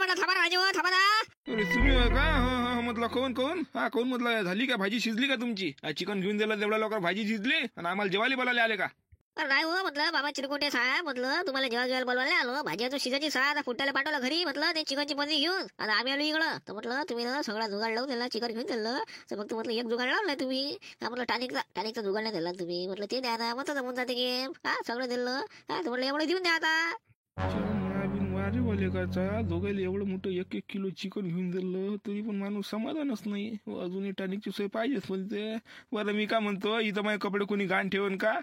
म्हणलं थांबा राजू थांबा ना. अरे तुम्ही का म्हटलं कोण कोण म्हटलं झाली का भाजी शिजली का तुमची चिकन घेऊन दिलं तेवढ्या लवकर भाजी शिजली आणि आम्हाला जेवायला बोलायला आले का अरे नाही हो म्हटलं बाबा चिरकुटे साहेब म्हटलं तुम्हाला जेवायला बोलवायला आलो भाजी तो शिजाची साधा फुटायला पाठवलं घरी म्हटलं ते चिकनची बंदी घेऊन आणि आम्ही आलो इकडं तर म्हटलं तुम्ही ना सगळा जुगाड लावून दिला चिकन घेऊन दिलं तर फक्त म्हटलं एक जुगाड लावलाय तुम्ही का म्हटलं टानिकचा जुगाड नाही दिला तुम्ही म्हटलं ते द्या ना मग जमून जाते गेम हा सगळं दिलं हा तर म्हटलं एवढं देऊन द्या आता. वारे वाले काचा दोघायला एवढं मोठं 1-1 किलो चिकन घेऊन दिलं तरी पण माणूस समाधानच नाही. अजूनही टानिकची सोय पाहिजेच म्हणते. बरं मी का म्हणतो इथं माझे कपडे कोणी घाण ठेवून का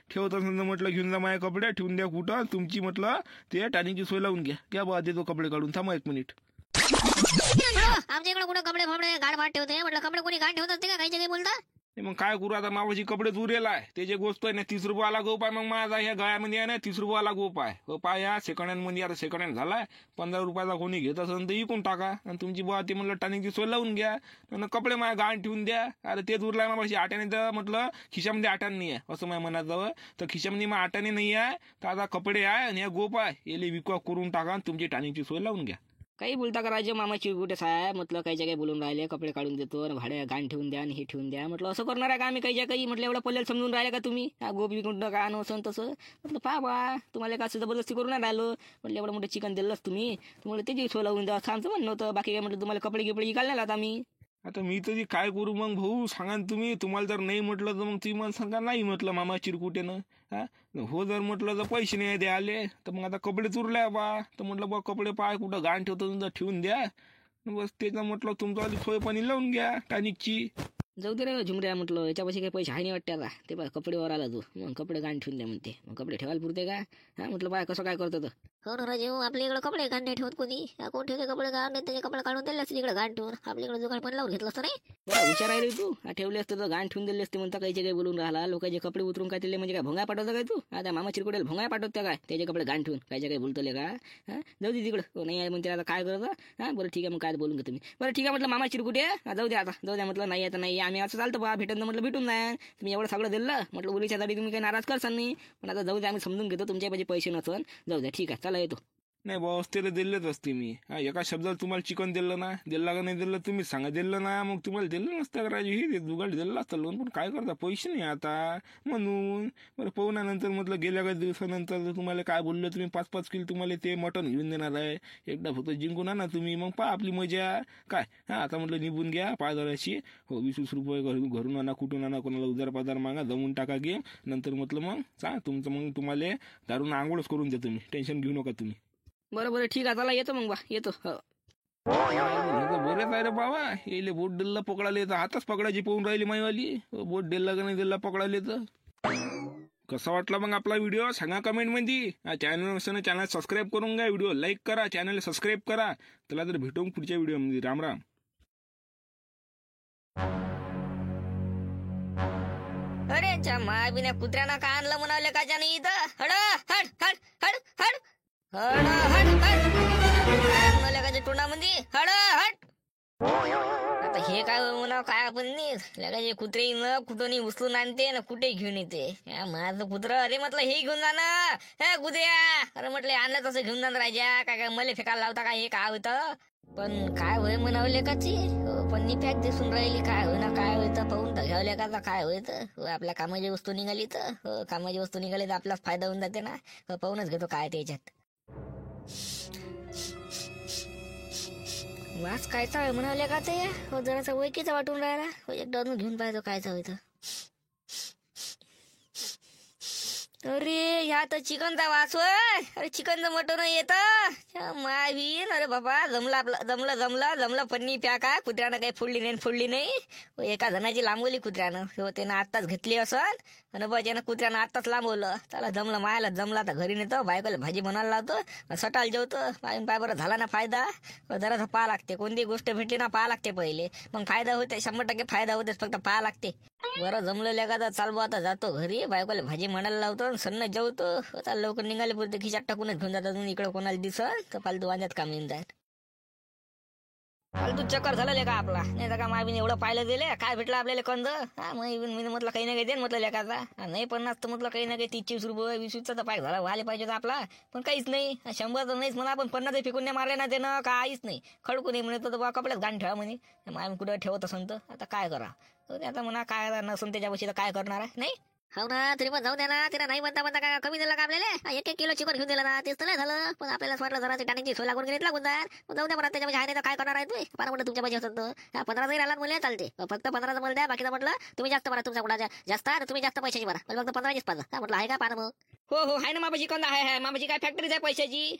ठेवत असं म्हटलं घेऊन जा माझे कपडे ठेवून द्या कुठं तुमची म्हटलं ते टानिकची सोय लावून घ्या बा देतो कपडे काढून थांबा 1 मिनिट. आमच्या इकडे कुठं कपडे फापडे गाड भाट ठेवते म्हटलं कपडे कोणी गाड ठेवत असते का काही काही बोलता. मग काय करू आता मावाची कपडे उरेला आहे ते जे गोष्ट आहे ना 30 रुपयाला गोप आहे. मग माझा ह्या गळ्यामध्ये आहे ना 30 रुपयाला गोप आहे. गोप आहे या सेकंड हँड मध्ये आता सेकंड हँड झालाय 15 रुपयाला कोणी घेत असेल तर इकून टाका आणि तुमची बुवा ते म्हणलं टानिकची सोय लावून घ्या आणि कपडे माझ्या गाण ठेवून द्या. अरे तेच उरलाय मावाशी आट्याने तर म्हटलं खिशामध्ये आटाण नाही आहे असं माझ्या मनात जावं तर खिशामध्ये मग आटाणे नाही आहे तर आता कपडे आहे आणि ह्या गोप आहे याले विकवा करून टाका आणि तुमची टानिकची सोय लावून घ्या. काही बोलता का राजे मामा चिरकुटे साहेब म्हटलं काही काही बोलून राहिले कपडे काढून देतो आणि भाड्या गाण ठेवून द्या आणि हे ठेवून द्या म्हटलं असं करणार आहे का आम्ही काही म्हटलं एवढं पल्ल्याला समजून राहिले का तुम्ही गोप विकून का आणू असं तसं म्हटलं पहा बा तुम्हाला का जबरदस्ती करून नाही राहिलो म्हटलं एवढं मोठं चिकन दिलंच तुम्ही तुम्हाला त्याची सोय लावून द्या आमचं म्हणणं होतं बाकी काय म्हटलं तुम्हाला कपडे गिपडे घालणार आता आम्ही. आता मी तरी काय करू मग भाऊ सांगा तुम्ही तुम्हाला जर नाही म्हटलं तर मग तुम्ही मला सांगा नाही म्हटलं मामा चिरकुटेनं हो जर म्हटलं तर पैसे नाही द्या आले तर मग आता कपडे चुरल्या बा तर म्हटलं बा कपडे पाय कुठं घाण ठेवतो तुमचं ठेवून द्या बस त्याचं म्हटलं तुमचं सोय पाणी लावून घ्या टानिकची. जाऊ दे रे झुमऱ्या म्हटलं याच्यापाशी काही पैसे आहे नाही वाटते आता ते बा कपडेवर आला तू मग कपडे गाण ठेवून द्या म्हणते मग कपडे ठेवायला पुरते का म्हटलं बाय कसं काय करतो हो ना राजे आपल्या इकडे कपडे घाण नाही ठेवत कोणी कोण ठेवते कपडे घाण त्याचे कपडे काढून दिले असते इकडे घाण ठेवून आपल्याकडे जुगाड पण लावून घेतलं असतं नाही विचार आहे रे तू ठेवले असते तर घाण ठेवून दिले असते म्हणता काही काही बोलून राहिला लोकांचे कपडे उतरून काय दिले म्हणजे काय भोंगा पाठवता काय तू आता मामा चिरकुटेला भोंगा पाठवते काय त्याचे कपडे घाण ठेवून काही बोलतले का जाऊ दे तिकडं नाही आहे म्हणते आता काय करतं बरं ठीक आहे मग काय बोलून घेतो मी बरं ठीक आहे म्हटलं मामा चिरकुटे जाऊ द्या आता जाऊ द्या म्हटलं नाही आता नाही आम्ही असं चालतं बा भेटून म्हटलं भेटून नाही तुम्ही एवढं सगळं दिलं म्हटलं उलीच्या दाडी तुम्ही काही नाराज करसाल नाही पण आता जाऊ द्या आम्ही समजून घेतो तुमच्या पाहिजे पैसे नसन जाऊ द्या ठीक आहे चला येतो. नाही बॉस त्याला दिलेच असते मी एका शब्दाला तुम्हाला चिकन दिलं ना दिलं का नाही दिलं तुम्ही सांगा दिलं ना मग तुम्हाला दिलं नसतं का राजू हे जुगाड दिलं असतं लोन पण काय करता पैसे नाही आता म्हणून बरं पोहण्यानंतर म्हटलं गेल्या काही दिवसानंतर तुम्हाला काय बोललं तुम्ही 5-5 किलो तुम्हाला ते मटण घेऊन देणार आहे एकदा फक्त जिंकून आणा तुम्ही मग पहा आपली मजा काय आता म्हटलं निघून घ्या पायदराशी हो 20-20 रुपये घरून आणा कुठून आणा कोणाला उदार पादार मागा जमून टाका गेम नंतर म्हटलं मग तुमचं मग तुम्हाला दारून आंघोळच करून द्या तुम्ही टेन्शन घेऊ नका तुम्ही. बरं ठीक आहे चला येतो मग बा येतो बरेच आहे रे बाबा येले बोट डेलला पकडाले तर हातच पकडायची पाहून राहिली माईवाली बोट डेलला का नाही दिला पकडाले तर कसा वाटला मग आपला व्हिडिओ सांगा कमेंट मध्ये चॅनल सबस्क्राईब करून घ्या व्हिडिओ लाईक करा चॅनल सबस्क्राईब करा त्याला तर भेटू पुढच्या व्हिडिओ मध्ये राम राम. अरे मायबिन्या कुत्र्यानं का आणलं म्हणाले का जाणे इथं हड हड हड हड हड हड हड हड म्हणाले का तोंडामध्ये हड हड आता हे काय म्हणा काय आपण नाही कुत्रे न कुठं उचलून आणते ना कुठे घेऊन येते माझं कुत्र अरे म्हटलं हे घेऊन जा ना हे कुत्र्या अरे म्हटलं आणलं तसं घेऊन जाणं राजा काय मला फेकायला लावता काय हे काय होतं पण काय होय म्हणावले का ती पण पॅक दिसून राहिली काय होय ना काय होतं पाहून तर घ्यावल्या का काय होतं आपल्या कामाची वस्तू निघाली तर कामाची वस्तू निघाली तर आपलाच फायदा होऊन जाते ना पाहूनच घेतो काय त्याच्यात वास कायचा म्हणाले का ते जरासा वैकीचा वाटून राहिला एकदा घेऊन पाहिजे कायचा होतं अरे ह्या तर चिकनचा वास होय अरे चिकनचं मटण येतं मावीन अरे बाबा जमला आपलं जमलं पन्नी प्याका कुत्र्यानं काही फोडली नाही एका जणाची लांबवली कुत्र्यानं त्यानं आत्ताच घेतली असं आणि बस यानं कुत्र्यानं आत्ताच लांबवलं त्याला जमलं मायाला जमला आता घरी नेतो बायकोला भाजी बनायला लावतो सटाल जेवतो पाय बरं झाला ना फायदा जरासा पाहा लागते कोणती गोष्ट भेटली ना पाहा लागते पहिले मग फायदा होते 100% फायदा होतेच फक्त पाहा लागते बरं जमलेल्या का चालबो आता जातो घरी बायकोला भाजी म्हणायला लावतो सन्न जेवतो आता लवकर निघाले पुरते खिशात टाकूनच घेऊन जातात इकडे कोणाला दिसत तर फालतू वांद्यात काम येऊन जात फालतू चक्कर झालं लेका आपला, नाही तर का मायबीने एवढं पाहिलं दिले, काय भेटलं आपल्याला कंद. हा मग मी म्हटलं काही ना काही दे म्हटलं लेखाचा, नाही 50 तर म्हटलं काही ना काही 30-40 रुपये 20-20चा तर पाक झाला व्हायला पाहिजे होता आपला, पण काहीच नाही. 100 तर नाहीच म्हणा, पण 50 फेकून नाही मारले ना त्यानं, काहीच नाही. खडकू नाही म्हणे तर बा कपड्यात घाण ठेवा म्हणे. माय कुठं ठेवत असं तर आता काय करा. तर ते आता म्हणा काय नसून त्याच्यापाशी तर काय करणार आहे नाही. हो ना, तरी पण जाऊ द्या ना, तिला नाही म्हणता म्हणता काय कमी दिला का आपल्याला, 1-1 किलो चिकन घेऊन दिला ना, तेच तर नाही झालं. पण आपल्याला वाटलं जरा टाणीची सोय लागून गेली लागून जाईल. जाऊ द्या म्हणा, त्याच्यामध्ये आहे नाही तर काय करणार आहे तुम्ही. पण म्हटलं तुमच्या पाहिजे असत तर 15 जरी राहिला मुले चालते, फक्त 15 मला द्या, बाकीचं म्हटलं तुम्ही जास्त म्हणा, तुमचा कुठा जास्त आहे तुम्ही जास्त पैशाची म्हणा, पण फक्त 15च पाहिजे. म्हटलं आहे का पाना मग. हो हो आहे ना मापाची कंदा आहे, मापाची काय फॅक्टरीच आहे पैशाची.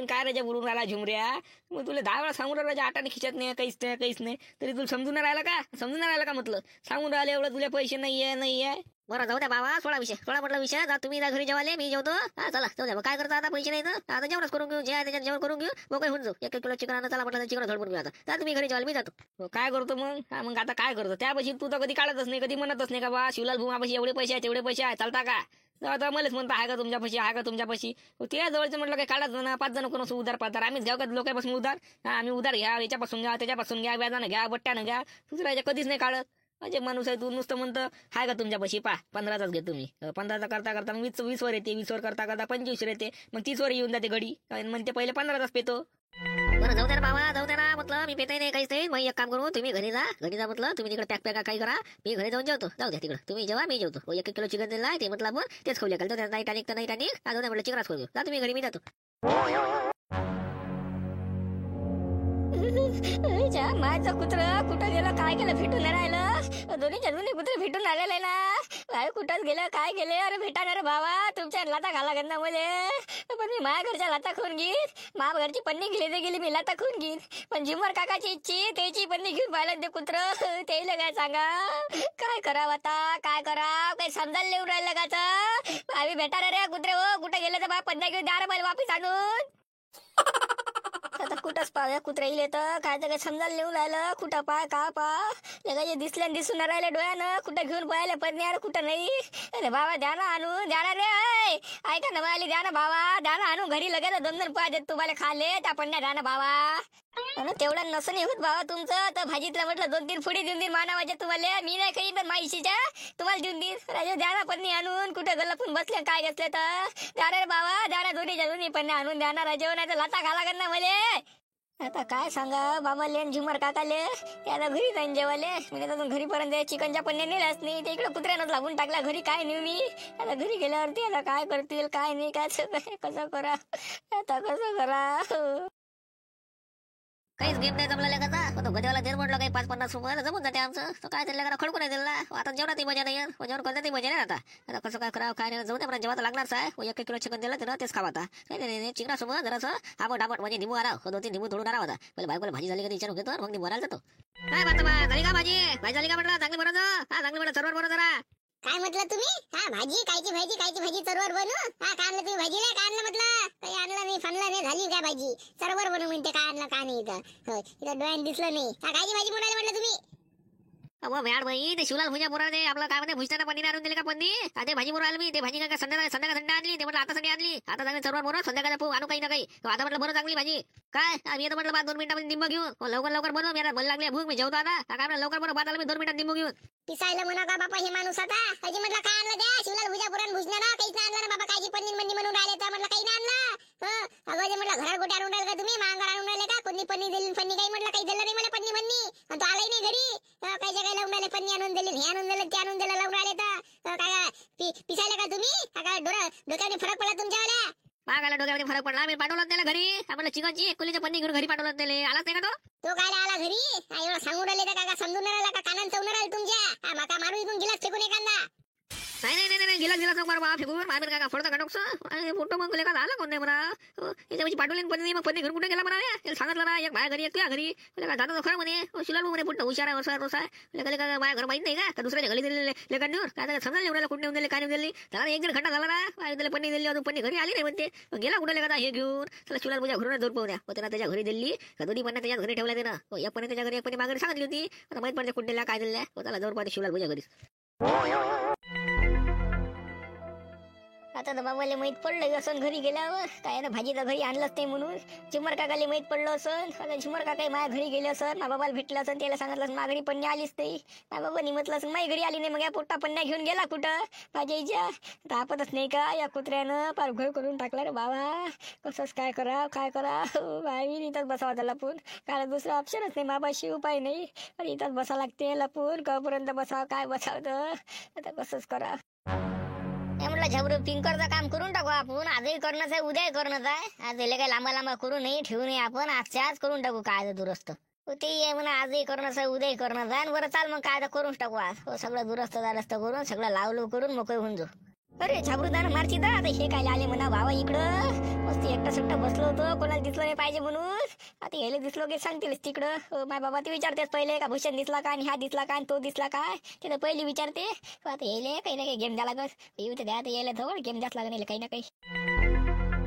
काय राजा बुडून राहिला झुमऱ्या, मग तुला 10 वेळा सांगून राहिला आटाने खिचत नाही, काहीच नाही तरी तुला समजून नाही राहिला का म्हटलं. सांगून राहिले एवढं तुला पैसे नाहीये. बरं जाऊ द्या बाबा, सोडा म्हटलं विषय. जा तुम्ही घरी जेवाले, मी जेवतो. हा चला जाऊ द्या. मग काय करता आता, पैसे नाही तर आता जेवणच करून घेऊ, जे आहे त्याच्यात जेवण करून घेऊ, मग काही होऊन जाऊ. 1 किलो चिकन आणा, चला म्हटलं चिकन झोडपून घेऊ. आता तुम्ही घरी जेवायला, मी जातो. काय करतो मग. मग आता काय करतो, त्यापाशी तू तर कधी काढतच नाही, कधी म्हणतच नाही का बा शिवलाल भूमापाशी एवढे पैसे आहे तेवढे पैसे आहे, चालता का. आता मलाच म्हणता आहे का तुमच्यापाशी त्या जवळचं म्हटलं काही काढत ना, 5 जण कोण उधार पाहतात, आम्हीच घ्या का लोकांपासून उधार. आम्ही उधार घ्या, याच्यापासून घ्या त्याच्यापासून घ्या, व्याजानं घ्या, बट्ट्यानं घ्या, दुसऱ्याच्या कधीच नाही काढत. म्हणजे माणूस आहे तू, नुसतं म्हणतं हाय का तुमच्यापाशी 15चाच घे तुम्ही. 15चा करता मग 20 वर येते, 20 वर करता 25 वर येते, मग 30 वर येऊन जाते घडी, म्हणते पहिले 15चाच पेतो. बरं जाऊ द्या ना बाबा, जाऊ द्या ना म्हटलं, मी पेताही नाही काहीच नाही. मग एक काम करू, तुम्ही घरी जा म्हटलं, तुम्ही तिकडे पॅक काही करा, मी घरी जाऊन जेवतो. जाऊ द्या तिकडे, तुम्ही जेव्हा मी जेवतो. 1 किलो चिकन दिला ते म्हटलं आपण तेच खाऊया. नाही टानिक जाऊ द्या म्हटलं, चिकनच खाऊ. जा तुम्ही घरी, मी जातो. माझं कुत्र कुठं गेलं, काय केलं, भेटून नाही राहिलं. दोन्ही कुत्रे भेटून आलेले आहे ना, कुठंच गेलं, काय गेले. अरे भेटा रे भावा, तुमच्या लाता घाला घेत ना मले, पण मी माझ्या घरच्या लाता खून घेईन. माझ्या घरची पन्नी गेली मी लाता खून घेईन, पण झुमर काकाची इच्छी त्याची पन्नी घेऊन पाहिलं ते कुत्र. तेला काय सांगा, काय करावं आता, काय करावं, काही समजायला येऊन राहिलं का तर. आम्ही भेटा रे कुत्रे, हो कुठे गेले तर बा पन्नी घेऊन द्या रे मला वापिस आणून. आता कुठंच पाहूया कुत्रे येईल तर काय तर काही समजायला नेऊन राहिलं, कुठं पा का पा जे दिसून राहिले डोळ्यानं, कुठं घेऊन पाहिले पण यार कुठं नाही. अरे बाबा द्या ना आणून, द्या ना रे, ऐका ना मला, द्या ना बाबा, द्या ना आणून घरी लगेच 2-2 पाहिजे तुम्हाला खाले त्या पण द्या ना बाबा. तेवढं नसं नाही होत बाबा तुमचं तर, भाजीतलं म्हटलं 2-3 फुडी देऊन देईन मानावाच्या तुम्हाला, मी नाही काही पण माहिशीच्या तुम्हाला देऊन देईन. राजे द्या ना पन्नी आणून, कुठे गल्लपून बसले काय घेतले तर द्या रे बाबा, द्या ना दोन्ही पन्नी आणून द्या ना राजे, नाही तर लाता घाला कर ना मले. आता काय सांगा बाबाले झुमर काकाले, त्याला घरी जाईन जेवाले. मी अजून घरीपर्यंत चिकनच्या पन्न्या नेल्याच नाही, ते इकडे कुत्र्यानं लागून टाकला. घरी काय नेऊ मी आता, घरी गेल्यावरती आता काय करतील काय नाही, काय कसं करा आता, कसं करा. काहीच गेम नाही जमला लेखाचा. आता गदेवाला देर म्हटलं काही 5-50 रुपये जमून जाते आमचं, तर काय त्याला खडकून नाही दिला. आता जेवणातही मजा नाही, जेवण करण्यातही मजा नाही. आता कसं काय करावं काय नाही, जाऊ द्या जेव्हा लागणारच आहे. 1 किलो चिकन दिलं तर तेच खावा. आता नाही चिकनासोबत जरासं आबट म्हणजे निंबू आला, 2-3 निंबू तोडून आला होता. पहिले बायकोला भाजी झाली का विचारून घेतो, मग निंबू आला जातो. काय बात झाली का भाजी झाली का म्हटलं, चांगली बरं चांगली बरं सर्वर बरं जरा. काय म्हटलं तुम्ही. भाजी कायची भाजी सरवर बनू. काय आणलं तुम्ही भाजीला, काय आणलं म्हटलं. काही आणलं नाही, फणलं नाही, झाली काय भाजी सरवर बनू म्हणते. काय आणलं का नाही इथं डोळ्यात दिसलं नाही. कायची भाजी म्हणाले म्हटलं तुम्ही. अहो मॅड भाई, ते शिवलाल भुजा बोराने आपलं काय म्हणते भुजताना पन्नी आणून दिले का पन्नी. ते भाजी बोरा मी ते भाजी काय संध्याकाळी संध्या आणली, ते म्हटलं आता संध्या आणली, आता चांगली सर्वर बोरा संध्याकाळी आणू काही ना काही. आता म्हटलं बरं चांगली भाजी काय, आम्ही येतो म्हटलं 2 मिनिटांमध्ये निंबू घेऊन. लवकर बनव, मी मला लागली भूक, मी जेवतो आता. काय म्हणलं लवकर बनव, बाद आला मी 2 मिनिटात निंबू घेऊन. पिसायला म्हणा का बापा हे माणूस आता. अजी म्हटलं काय आणलं द्या शिवलाल भुजा पुराण भुजना ना, काहीच नाही आणलं ना बाबा. कायची पन्नी मंदी म्हणून राहिले तर म्हटलं काही नाही आणलं. अगं म्हटलं घरात गोटे आणून राहिले का तुम्ही, मांगर आणून राहिले का. कोणी पन्नी दिली पन्नी काही म्हटलं काही दिलं नाही मला पन्नी म्हणणी, आणि तो आलाही नाही घरी. काही जगायला लावून राहिले पन्नी आणून दिली, हे आणून दिलं ते आणून दिलं लावून राहिले तर काय पिसायला का तुम्ही. काय डोक्याने फरक पडला तुमच्यावाल्या. मागायला डोक्यामध्ये फरक पडला, मी पाठवलं त्याला घरी. आपल्याला चिकनची 1 किलोची पन्नी घेऊन घरी पाठवलं त्याला. आलाच नाही का तो काय आला घरी. एवढं सांगून राहिले का समजून राहिला का, कानान चवून राहिले तुमच्या. माका मारू इथून गिलास फेकून एखादा. नाही गिलास नको बाबा फेकून मामीर का फोडता का फोटो मग लेखा झाला कोण नाही म्हणा. याच्यापाशी पाठवली पन्नी, मग पन्नी घरून कुठे गेला म्हणा. याला सांगितलं ना एक माझ्या घरी एक तुझ्या घरी जातो खरं म्हणे. शिलाल म्हणे पुढं हुशार आहे माझ्या घर माहित नाही का दुसऱ्याच्या घरी दिलेले लेखा नेऊन काय समजा एवढ्याला कुठे नेऊन दिले काय नेऊन दिली. त्याला 1 घंटा झाला ना, पन्नी दिली अजून पन्नी घरी आली नाही म्हणते. गेला कुठे लेखा हे घेऊन. त्याला शिलाल माझ्या घरून दूर पाहू द्या. त्याला त्याच्या घरी दिली का दोन्ही पन्न्या त्याच्या घरी ठेवल्या ना. एक पन्नी त्याच्या घरी एक पन्नी मागणी सांगितली होती. आता माहित पडते कुठे काय दिल्या. त्याला जवळ पाहते शिलाल माझ्या घरी. आता तर बाबाला माहित पडलं असं घरी गेल्यावर काय ना भाजी तर घरी आणलंच नाही म्हणून. झुमर काकाला माहित पडलं असं. आता झुमर काका माझ्या घरी गेले असं, माझ्या बाबाला भेटलं असं, त्याला सांगितलं माझ्या घरी पन्नी आलीच नाही. माझ्या बाबांनी म्हटलं असं माझ्या घरी आली नाही, मग या पोट्टा पन्न्या घेऊन गेला कुठं भाजीच्या. तापतच नाही का या कुत्र्यानं, पार घर करून टाकला रे बाबा. कसंच काय करा बाई, इथंच बसावं त्याला लपून, कारण दुसरं ऑप्शनच नाही मापाशी, उपाय नाही. आणि इथंच बसा लागते लपून, कपर्यंत बसावं काय बसावं. आता कसंच करा. म्हटलं झबरू पिंकरचं काम करून टाकू आपण. आजही करणंच आहे, उद्याही करणंच आहे. आज याला काही लांबा करू नये, ठेवू नये आपण. आजच्या आज करून टाकू काय दुरुस्त. ते आहे म्हणा, आजही करणंच आहे, उद्याही करणंच आहे. बरं चाल मग काय तर करूनच टाकू आज. सगळं दुरुस्त दारस्त करून सगळं लावलो करून मोकळे होऊन जाऊ. अरे झाबरूदानं मारची दा आता हे काय आले म्हणा भावा इकडं. मस्त एकटा सुट्टा बसलो होतो, कोणाला दिसलं नाही पाहिजे म्हणून. आता यायला दिसलो की सांगतीलच तिकडं. माय बाबा ते विचारतेच पहिले का भूषण दिसला का, आणि हा दिसला का, आणि तो दिसला काय, ते तर पहिली विचारते. आता यायले काही ना काही गेम द्याला गस येऊ ते द्या, यायला जवळ गेम द्यास लागेल काही ना काही.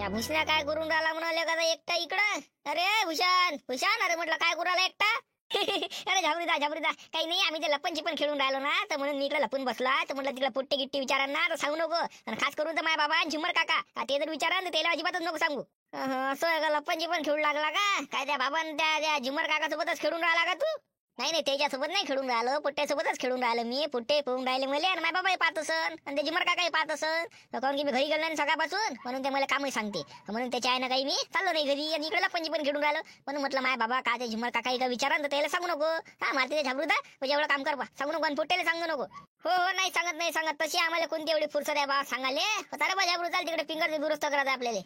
या भूषणा काय करून राहिला म्हणाले का एकटा इकडं. अरे भूषण अरे म्हटलं काय करू राहिला एकटा. अरे झाबरीदा काही नाही, आम्ही ते लप्पनची पण खेळून राहिलो ना, तर म्हणून मी इकडे लपून बसला. तर म्हटलं तिकडे पुट्टे गिट्टी विचारा ना, तर सांगू नको. आणि खास करून तर माझ्या बाबा झुमर काका ते जर विचारा तर त्याला अजिबातच नको सांगू. असं आहे का, लप्पनची पण खेळू लागला का काय त्या बाबान त्या झुमर काका सोबतच खेळून राहिला का तू. नाही त्याच्यासोबत नाही खेळून राहिलो, पुट्ट्यासोबतच खेळून राहिलो मी. पुट्टे पोहून राहिले मला, आणि माझ्या बाबाही पाहत असन, आणि ते झुमर काकाही पाहत असन. कारण की मी घरी गेलो नाही सकाळपासून, म्हणून ते मला कामही सांगते. म्हणून त्याच्या आहे ना काही मी चाललो नाही घरी, आणि इकडे लप्पनची पण खेळून राहिलो. म्हणून म्हटलं माझ्या बाबा का ते झुमर काका का विचारा तर त्याला सांगू नको. हा मारते झाबरूदा म्हणजे एवढं काम कर बा, सांगू नको. आणि पुट्ट्याला सांगू नको. हो नाही सांगत तशी आम्हाला कोणती एवढी फुरसत आहे बा सांगाले. तर बा झाबरू चाल तिकडे पिंगर दुरुस्त करायचं आपल्याला.